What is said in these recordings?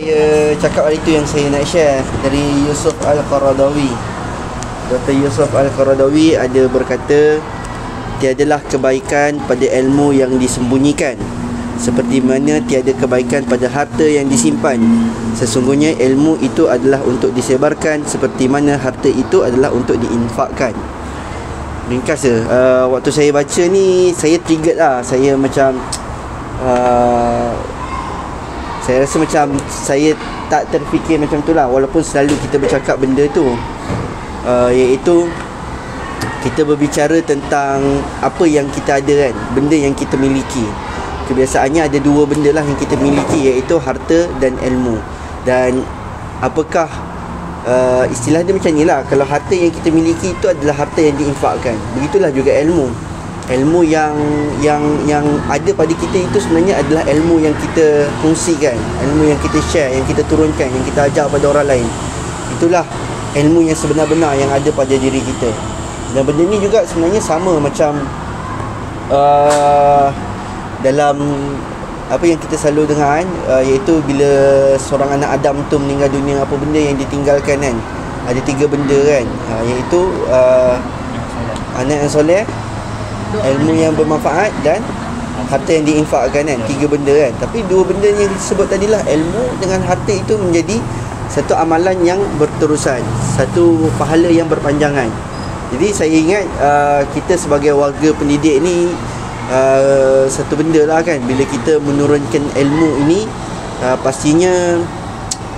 Saya cakap hari itu yang saya nak share dari Yusuf Al-Qaradawi. Dr. Yusuf Al-Qaradawi ada berkata, tiadalah kebaikan pada ilmu yang disembunyikan, seperti mana tiada kebaikan pada harta yang disimpan. Sesungguhnya ilmu itu adalah untuk disebarkan, seperti mana harta itu adalah untuk diinfakkan. Ringkas je, waktu saya baca ni, saya triggered lah. Saya macam saya rasa macam saya tak terfikir macam tu lah. Walaupun selalu kita bercakap benda tu, iaitu kita berbicara tentang apa yang kita ada kan, benda yang kita miliki. Kebiasaannya ada dua benda lah yang kita miliki, iaitu harta dan ilmu. Dan apakah istilah dia macam ni lah, kalau harta yang kita miliki itu adalah harta yang diinfakkan, begitulah juga ilmu. Ilmu yang ada pada kita itu sebenarnya adalah ilmu yang kita kongsikan, ilmu yang kita share, yang kita turunkan, yang kita ajar pada orang lain. Itulah ilmu yang sebenar-benar yang ada pada diri kita. Dan benda ni juga sebenarnya sama macam dalam apa yang kita selalu dengar kan, iaitu bila seorang anak Adam tu meninggal dunia, apa benda yang ditinggalkan kan? Ada 3 benda kan, iaitu anak yang soleh, ilmu yang bermanfaat, dan harta yang diinfakkan kan. 3 benda kan. Tapi 2 benda yang disebut tadilah, ilmu dengan harta, itu menjadi satu amalan yang berterusan, satu pahala yang berpanjangan. Jadi saya ingat kita sebagai warga pendidik ni, satu benda lah kan, bila kita menurunkan ilmu ini, pastinya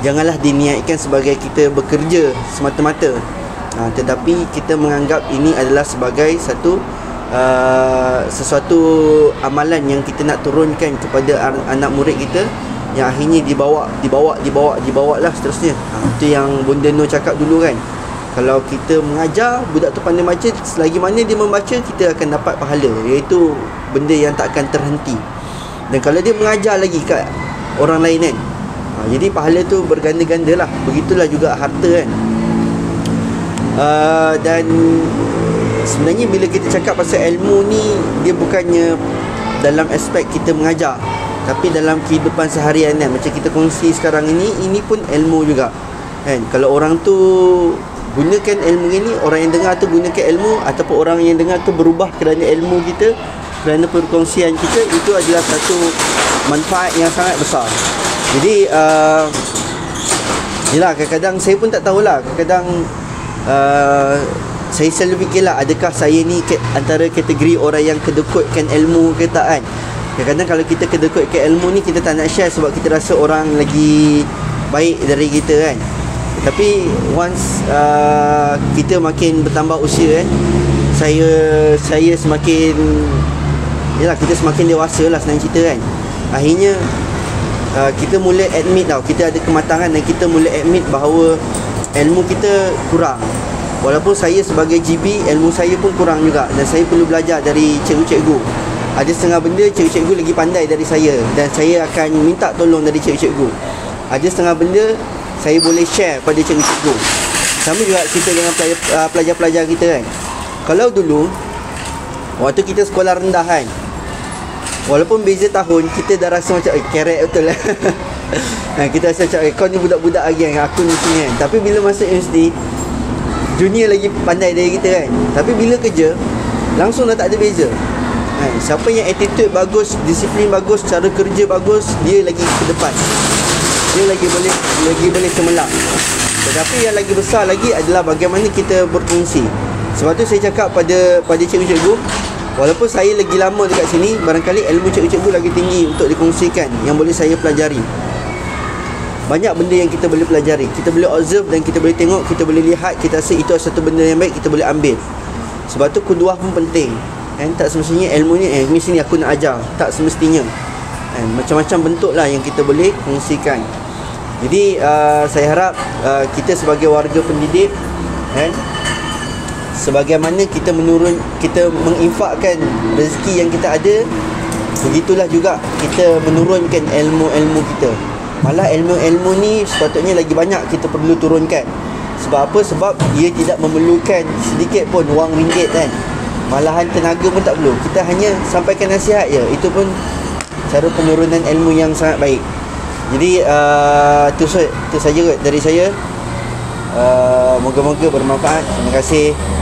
janganlah diniatkan sebagai kita bekerja semata-mata, tetapi kita menganggap ini adalah sebagai satu sesuatu amalan yang kita nak turunkan kepada anak murid kita, yang akhirnya dibawa lah seterusnya. Itu yang Bunda Nur cakap dulu kan, kalau kita mengajar budak tu pandai baca, selagi mana dia membaca, kita akan dapat pahala, iaitu benda yang tak akan terhenti. Dan kalau dia mengajar lagi kat orang lain kan, jadi pahala tu berganda-ganda lah. Begitulah juga harta kan. Dan sebenarnya bila kita cakap pasal ilmu ni, dia bukannya dalam aspek kita mengajar, tapi dalam kehidupan seharian kan. Macam kita kongsi sekarang ini pun ilmu juga kan. Kalau orang tu gunakan ilmu ini, orang yang dengar tu gunakan ilmu, ataupun orang yang dengar tu berubah kerana ilmu kita, kerana perkongsian kita, itu adalah satu manfaat yang sangat besar. Jadi yelah, kadang-kadang saya pun tak tahulah. Kadang-kadang saya selalu fikirlah, adakah saya ni antara kategori orang yang kedekutkan ilmu ke tak kan. Kadang-kadang kalau kita kedekutkan ilmu ni, kita tak nak share sebab kita rasa orang lagi baik dari kita kan. Tapi once kita makin bertambah usia kan, saya semakin, yelah, kita semakin dewasa lah senang cerita kan. Akhirnya kita mula admit tau, kita ada kematangan, dan kita mula admit bahawa ilmu kita kurang. Walaupun saya sebagai GB, ilmu saya pun kurang juga, dan saya perlu belajar dari cikgu-cikgu. Ada setengah benda cikgu-cikgu lagi pandai dari saya, dan saya akan minta tolong dari cikgu-cikgu. Ada setengah benda saya boleh share pada cikgu-cikgu. Sama juga kita dengan pelajar-pelajar kita kan. Kalau dulu waktu kita sekolah rendah kan, walaupun beza tahun, kita dah rasa macam kerek betul lah. Kita rasa macam kau ni budak-budak lagi kan, aku ni sini kan. Tapi bila masuk universiti, junior lagi pandai dari kita kan. Tapi bila kerja, langsung dah tak ada beza kan. Siapa yang attitude bagus, disiplin bagus, cara kerja bagus, dia lagi ke depan, dia lagi boleh cemerlang. Tetapi yang lagi besar lagi adalah bagaimana kita berfungsi. Sebab tu saya cakap pada cikgu-cikgu, walaupun saya lagi lama dekat sini, barangkali ilmu cikgu-cikgu lagi tinggi untuk dikongsikan, yang boleh saya pelajari. Banyak benda yang kita boleh pelajari, kita boleh observe, dan kita boleh tengok, kita boleh lihat, kita rasa itu satu benda yang baik, kita boleh ambil. Sebab tu kuduah pun penting kan. Tak semestinya ilmu ni mesti ni aku nak ajar, tak semestinya kan. Macam-macam bentuk lah yang kita boleh kongsikan. Jadi saya harap kita sebagai warga pendidik kan, sebagaimana kita menginfakkan rezeki yang kita ada, begitulah juga kita menurunkan ilmu-ilmu kita. Malah ilmu-ilmu ni sepatutnya lagi banyak kita perlu turunkan. Sebab apa? Sebab ia tidak memerlukan sedikit pun wang ringgit kan. Malahan tenaga pun tak perlu. Kita hanya sampaikan nasihat je. Itu pun cara penurunan ilmu yang sangat baik. Jadi tu saja kot dari saya. Moga-moga bermanfaat. Terima kasih.